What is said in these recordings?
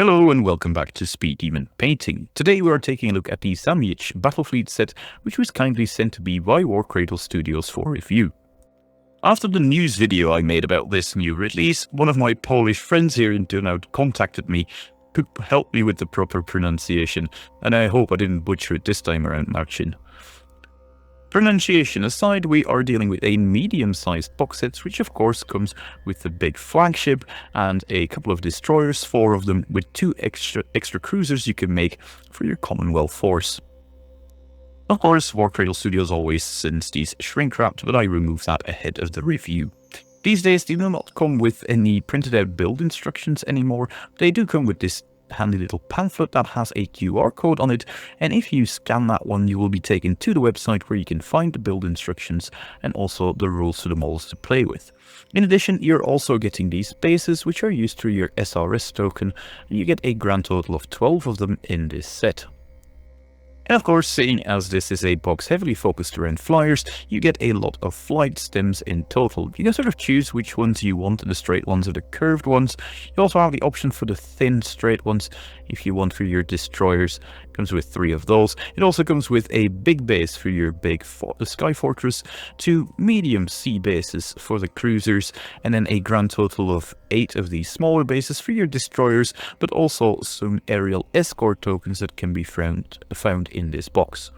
Hello and welcome back to Speed Demon Painting. Today we are taking a look at the Zamiec Battlefleet set, which was kindly sent to me by Warcradle Studios for review. After the news video I made about this new release, one of my Polish friends here in Dunout contacted me to help me with the proper pronunciation, and I hope I didn't butcher it this time around, Marcin. Pronunciation aside, we are dealing with a medium-sized box set, which of course comes with the big flagship and a couple of destroyers, 4 of them, with 2 extra cruisers you can make for your Commonwealth force. Of course, Warcradle Studios always sends these shrink-wrapped, but I remove that ahead of the review. These days they do not come with any printed out build instructions anymore. They do come with this handy little pamphlet that has a QR code on it, and if you scan that one you will be taken to the website where you can find the build instructions and also the rules to the models to play with. In addition, you're also getting these bases, which are used through your SRS token, and you get a grand total of 12 of them in this set. And of course, seeing as this is a box heavily focused around flyers, you get a lot of flight stems in total. You can sort of choose which ones you want, the straight ones or the curved ones. You also have the option for the thin straight ones if you want for your destroyers. It comes with 3 of those. It also comes with a big base for your big Sky Fortress, 2 medium sea bases for the cruisers, and then a grand total of 8 of these smaller bases for your destroyers, but also some aerial escort tokens that can be found in this box.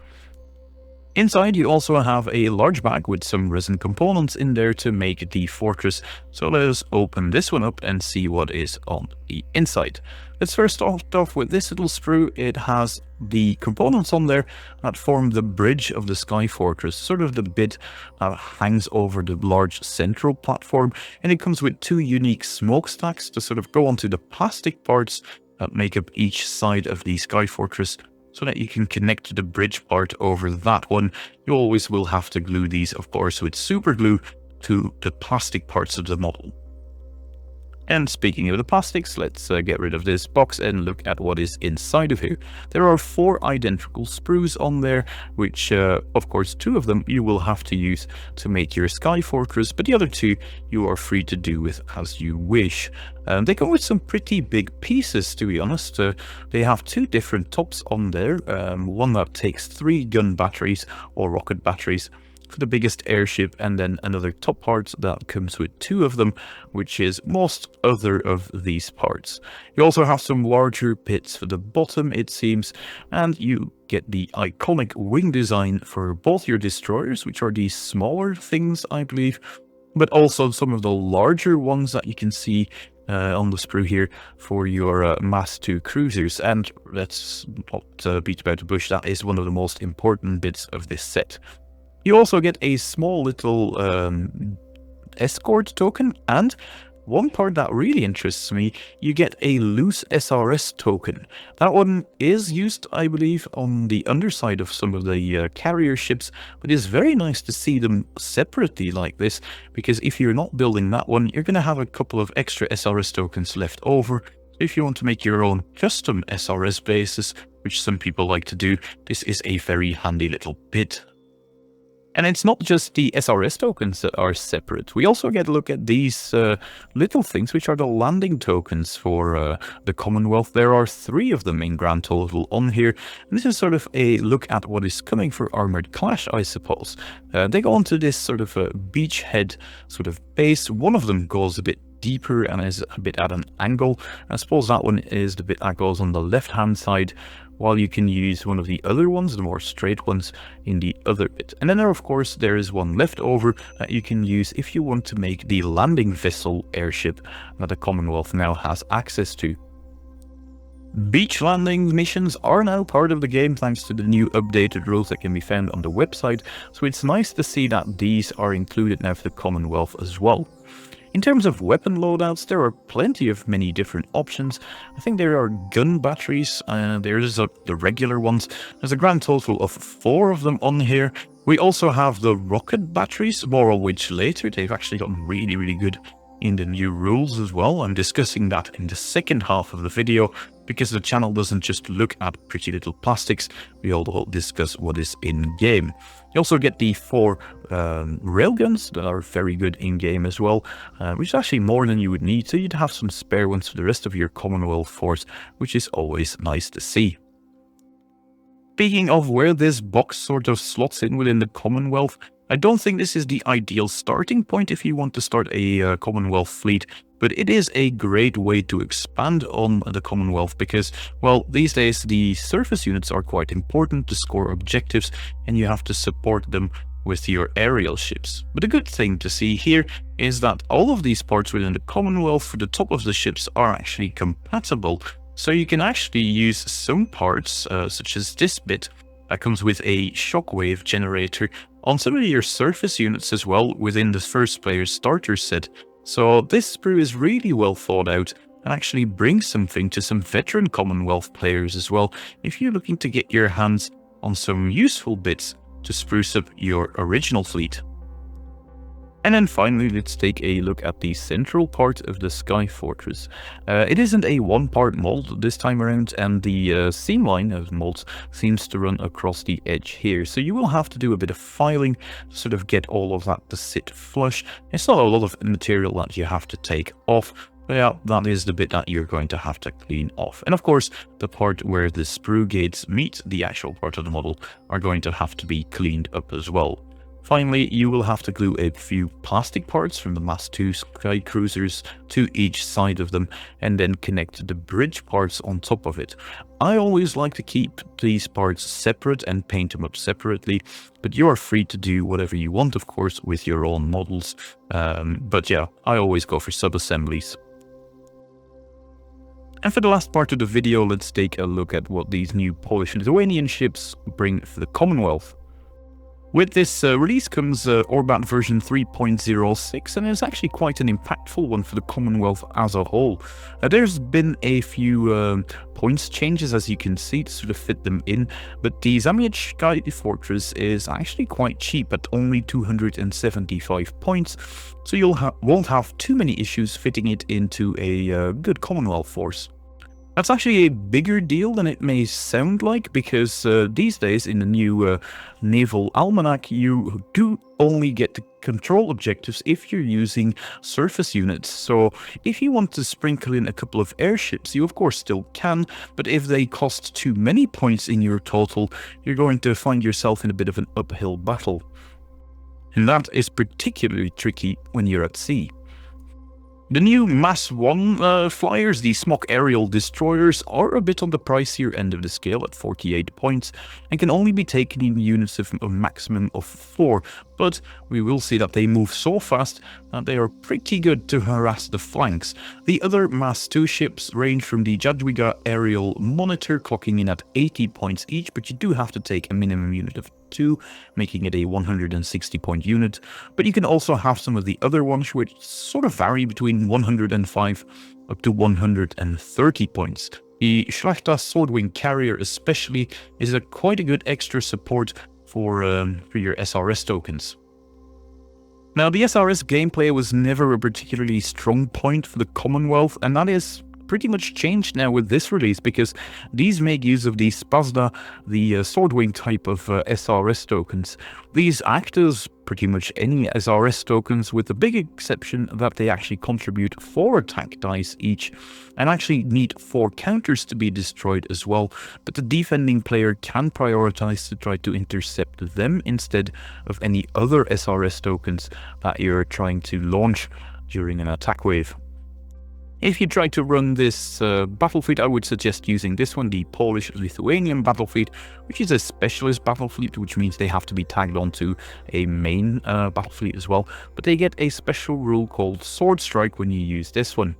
Inside you also have a large bag with some resin components in there to make the fortress, so let us open this one up and see what is on the inside. Let's first start off with this little sprue. It has the components on there that form the bridge of the Sky Fortress, sort of the bit that hangs over the large central platform, and it comes with 2 unique smokestacks to sort of go onto the plastic parts that make up each side of the Sky Fortress, so that you can connect the bridge part over that one. You always will have to glue these, of course, with super glue to the plastic parts of the model. And speaking of the plastics, let's get rid of this box and look at what is inside of here. There are 4 identical sprues on there, which of course 2 of them you will have to use to make your Sky Fortress, but the other 2 you are free to do with as you wish. They come with some pretty big pieces, to be honest. They have 2 different tops on there, one that takes 3 gun batteries or rocket batteries for the biggest airship, and then another top part that comes with 2 of them, which is most other of these parts. You also have some larger pits for the bottom, it seems, and you get the iconic wing design for both your destroyers, which are these smaller things, I believe, but also some of the larger ones that you can see on the sprue here for your Mass 2 cruisers. And let's not beat about the bush, that is one of the most important bits of this set. You also get a small little escort token, and one part that really interests me, you get a loose SRS token. That one is used, I believe, on the underside of some of the carrier ships, but it's very nice to see them separately like this, because if you're not building that one, you're going to have a couple of extra SRS tokens left over. If you want to make your own custom SRS bases, which some people like to do, this is a very handy little bit. And it's not just the SRS tokens that are separate. We also get a look at these little things, which are the landing tokens for the Commonwealth. There are 3 of them in grand total on here. And this is sort of a look at what is coming for Armored Clash, I suppose. They go onto this sort of a beachhead sort of base. One of them goes a bit deeper and is a bit at an angle. I suppose that one is the bit that goes on the left-hand side, while you can use one of the other ones, the more straight ones, in the other bit. And then of course there is one left over that you can use if you want to make the landing vessel airship that the Commonwealth now has access to. Beach landing missions are now part of the game thanks to the new updated rules that can be found on the website, so it's nice to see that these are included now for the Commonwealth as well. In terms of weapon loadouts, there are plenty of many different options. I think there are gun batteries, there's the regular ones. There's a grand total of 4 of them on here. We also have the rocket batteries, more on which later. They've actually gotten really good in the new rules as well. I'm discussing that in the second half of the video. because the channel doesn't just look at pretty little plastics, we also discuss what is in-game. You also get the 4 railguns that are very good in-game as well, which is actually more than you would need, so you'd have some spare ones for the rest of your Commonwealth force, which is always nice to see. Speaking of where this box sort of slots in within the Commonwealth, I don't think this is the ideal starting point if you want to start a Commonwealth fleet, but it is a great way to expand on the Commonwealth because, well, these days the surface units are quite important to score objectives and you have to support them with your aerial ships. But the good thing to see here is that all of these parts within the Commonwealth for the top of the ships are actually compatible. So you can actually use some parts, such as this bit, that comes with a shockwave generator on some of your surface units as well within the first player's starter set. So this sprue is really well thought out and actually brings something to some veteran Commonwealth players as well if you're looking to get your hands on some useful bits to spruce up your original fleet. And then finally, let's take a look at the central part of the Sky Fortress. It isn't a one-part mold this time around, and the seam line of molds seems to run across the edge here. So you will have to do a bit of filing to sort of get all of that to sit flush. It's not a lot of material that you have to take off. But yeah, that is the bit that you're going to have to clean off. And of course, the part where the sprue gates meet the actual part of the model are going to have to be cleaned up as well. Finally, you will have to glue a few plastic parts from the Mass 2 sky cruisers to each side of them and then connect the bridge parts on top of it. I always like to keep these parts separate and paint them up separately, but you are free to do whatever you want, of course, with your own models. But yeah, I always go for sub-assemblies. And for the last part of the video, let's take a look at what these new Polish-Lithuanian ships bring for the Commonwealth. With this release comes OrBat version 3.06, and it's actually quite an impactful one for the Commonwealth as a whole. There's been a few points changes, as you can see, to sort of fit them in, but the Zamiec Sky Fortress is actually quite cheap at only 275 points, so you won't have too many issues fitting it into a good Commonwealth force. That's actually a bigger deal than it may sound like, because these days in the new Naval Almanac, you do only get to control objectives if you're using surface units. So if you want to sprinkle in a couple of airships, you of course still can, but if they cost too many points in your total, you're going to find yourself in a bit of an uphill battle. And that is particularly tricky when you're at sea. The new Mass 1 flyers, the Zamiec aerial destroyers, are a bit on the pricier end of the scale at 48 points and can only be taken in units of a maximum of 4, but we will see that they move so fast that they are pretty good to harass the flanks. The other Mass 2 ships range from the Jadwiga aerial monitor, clocking in at 80 points each, but you do have to take a minimum unit of 2, making it a 160 point unit, but you can also have some of the other ones which sort of vary between 105 up to 130 points. The Szlachta Swordwing Carrier especially is quite a good extra support for your SRS tokens. Now, the SRS gameplay was never a particularly strong point for the Commonwealth, and that is pretty much changed now with this release, because these make use of the Spazda, the Swordwing type of SRS tokens. These act as pretty much any SRS tokens, with the big exception that they actually contribute 4 attack dice each, and actually need 4 counters to be destroyed as well, but the defending player can prioritize to try to intercept them instead of any other SRS tokens that you're trying to launch during an attack wave. If you try to run this battlefleet, I would suggest using this one, the Polish-Lithuanian Battlefleet, which is a specialist battlefleet, which means they have to be tagged onto a main battlefleet as well, but they get a special rule called Sword Strike when you use this one.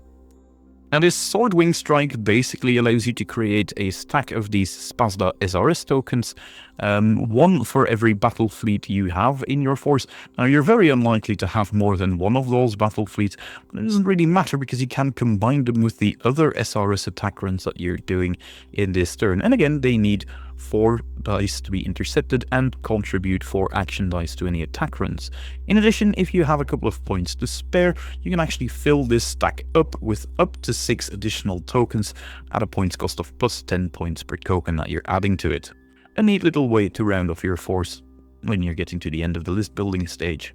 Now, this Swordwing Strike basically allows you to create a stack of these Spazda SRS tokens one for every battle fleet you have in your force. Now, you're very unlikely to have more than one of those battle fleets, but it doesn't really matter because you can combine them with the other SRS attack runs that you're doing in this turn. And again, they need 4 dice to be intercepted and contribute 4 action dice to any attack runs. In addition, if you have a couple of points to spare, you can actually fill this stack up with up to 6 additional tokens at a points cost of plus 10 points per token that you're adding to it. A neat little way to round off your force when you're getting to the end of the list building stage.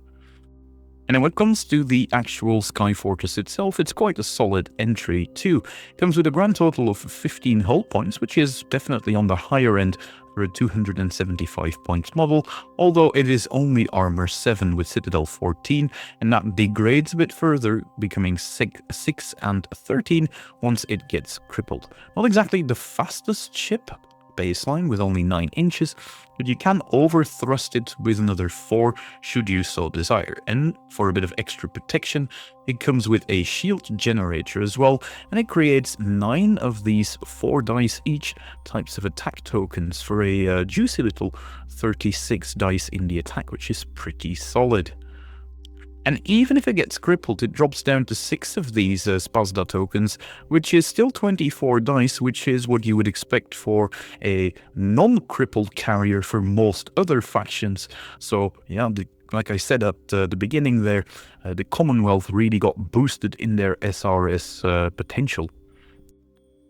And then when it comes to the actual Sky Fortress itself, it's quite a solid entry too. It comes with a grand total of 15 hull points, which is definitely on the higher end for a 275 points model, although it is only armor 7 with Citadel 14, and that degrades a bit further, becoming 6 and 13 once it gets crippled. Not exactly the fastest ship baseline with only 9 inches, but you can overthrust it with another 4 should you so desire. And for a bit of extra protection, it comes with a shield generator as well, and it creates 9 of these 4 dice each types of attack tokens for a juicy little 36 dice in the attack, which is pretty solid. And even if it gets crippled, it drops down to 6 of these Spazda tokens, which is still 24 dice, which is what you would expect for a non-crippled carrier for most other factions. So yeah, like I said at the beginning there, the Commonwealth really got boosted in their SRS potential.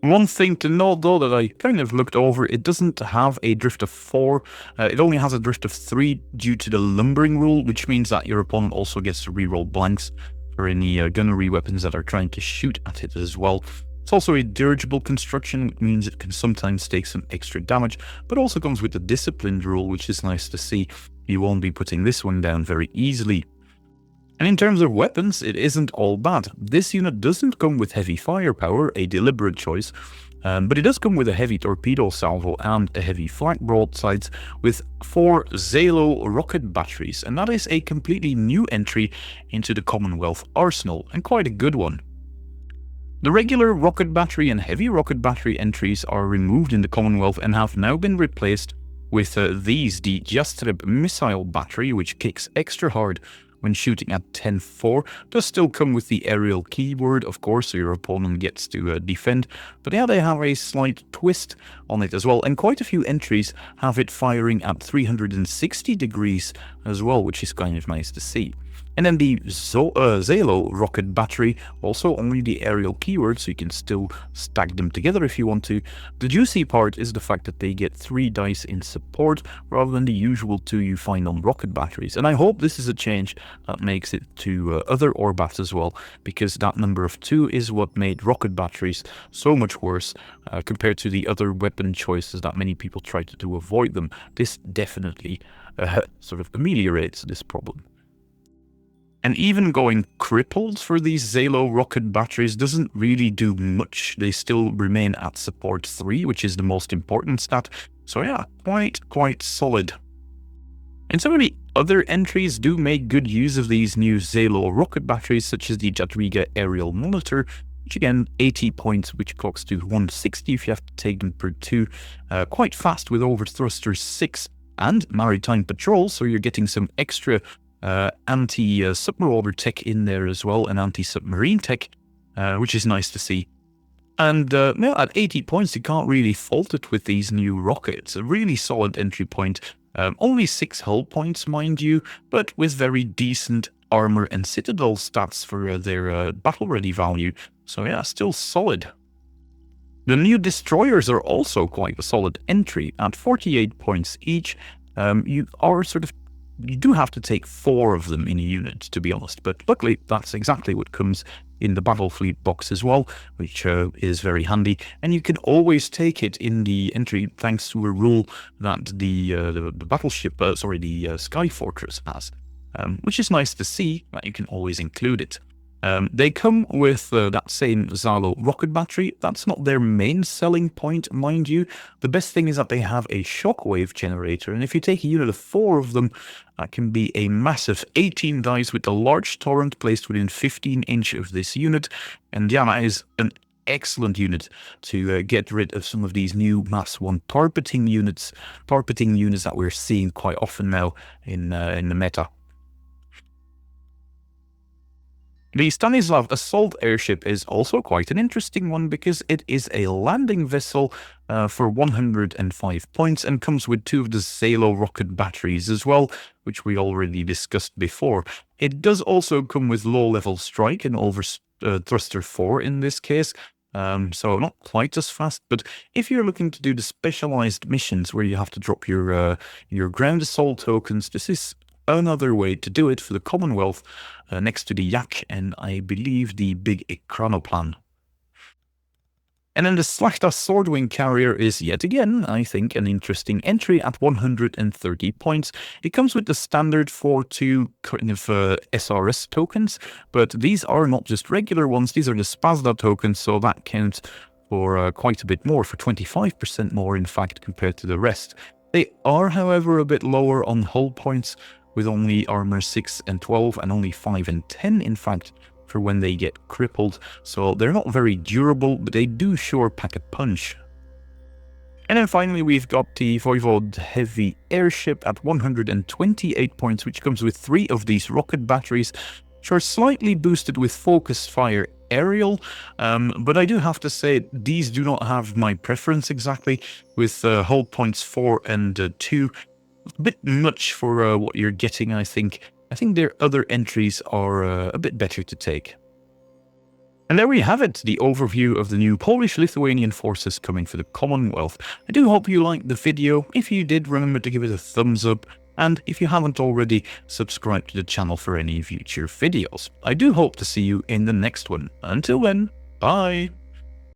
One thing to note though that I kind of looked over, it doesn't have a drift of 4, it only has a drift of 3 due to the lumbering rule, which means that your opponent also gets to reroll blanks for any gunnery weapons that are trying to shoot at it as well. It's also a dirigible construction, which means it can sometimes take some extra damage, but also comes with the disciplined rule, which is nice to see. You won't be putting this one down very easily. And in terms of weapons, it isn't all bad. This unit doesn't come with heavy firepower, a deliberate choice, but it does come with a heavy torpedo salvo and a heavy flak broadsides with 4 Zalo rocket batteries, and that is a completely new entry into the Commonwealth arsenal, and quite a good one. The regular rocket battery and heavy rocket battery entries are removed in the Commonwealth and have now been replaced with the Jastreb missile battery, which kicks extra hard when shooting at 10-4, does still come with the aerial keyword, of course, so your opponent gets to defend. But yeah, they have a slight twist on it as well, and quite a few entries have it firing at 360 degrees as well, which is kind of nice to see. And then the Zalo rocket battery, also only the aerial keyword, so you can still stack them together if you want to. The juicy part is the fact that they get 3 dice in support, rather than the usual 2 you find on rocket batteries. And I hope this is a change that makes it to other OrBats as well, because that number of 2 is what made rocket batteries so much worse compared to the other weapon choices that many people try to avoid them. This definitely sort of ameliorates this problem. And even going crippled for these Zalo rocket batteries doesn't really do much. They still remain at support 3, which is the most important stat. So yeah, quite solid. And some of the other entries do make good use of these new Zalo rocket batteries, such as the Jadwiga aerial monitor, which again, 80 points, which clocks to 160 if you have to take them per 2. Quite fast with overthrusters 6 and maritime patrol, so you're getting some extra anti-submariner tech in there as well, and anti-submarine tech, which is nice to see. And yeah, at 80 points, you can't really fault it with these new rockets. A really solid entry point. Only 6 hull points, mind you, but with very decent armor and citadel stats for their battle-ready value. So yeah, still solid. The new destroyers are also quite a solid entry. At 48 points each, you do have to take 4 of them in a unit, to be honest, but luckily that's exactly what comes in the Battlefleet box as well, which is very handy, and you can always take it in the entry thanks to a rule that the battleship, the Sky Fortress has, which is nice to see that you can always include it. They come with that same Zalo rocket battery. That's not their main selling point, mind you. The best thing is that they have a shockwave generator, and if you take a unit of 4 of them, that can be a massive 18 dice with a large torrent placed within 15 inch of this unit. And yeah, that is an excellent unit to get rid of some of these new Mass 1 targeting units that we're seeing quite often now in the meta. The Stanislav assault airship is also quite an interesting one because it is a landing vessel for 105 points and comes with 2 of the Zalo rocket batteries as well, which we already discussed before. It does also come with low-level strike and over thruster 4 in this case, so not quite as fast, but if you're looking to do the specialized missions where you have to drop your ground assault tokens, this is another way to do it for the Commonwealth, next to the Yak and I believe the big Ekranoplan. And then the Slachta Swordwing Carrier is yet again, I think, an interesting entry at 130 points. It comes with the standard 4-2 kind of SRS tokens, but these are not just regular ones, these are the Spazda tokens, so that counts for quite a bit more, for 25% more in fact compared to the rest. They are, however, a bit lower on hull points, with only armor 6 and 12 and only 5 and 10 in fact for when they get crippled, so they're not very durable, but they do sure pack a punch. And then finally we've got the Voivod heavy airship at 128 points, which comes with 3 of these rocket batteries, which are slightly boosted with focus fire aerial, but I do have to say these do not have my preference exactly, with hull points 4 and 2. A bit much for what you're getting, I think. I think their other entries are a bit better to take. And there we have it, the overview of the new Polish-Lithuanian forces coming for the Commonwealth. I do hope you liked the video. If you did, remember to give it a thumbs up. And if you haven't already, subscribe to the channel for any future videos. I do hope to see you in the next one. Until then, bye!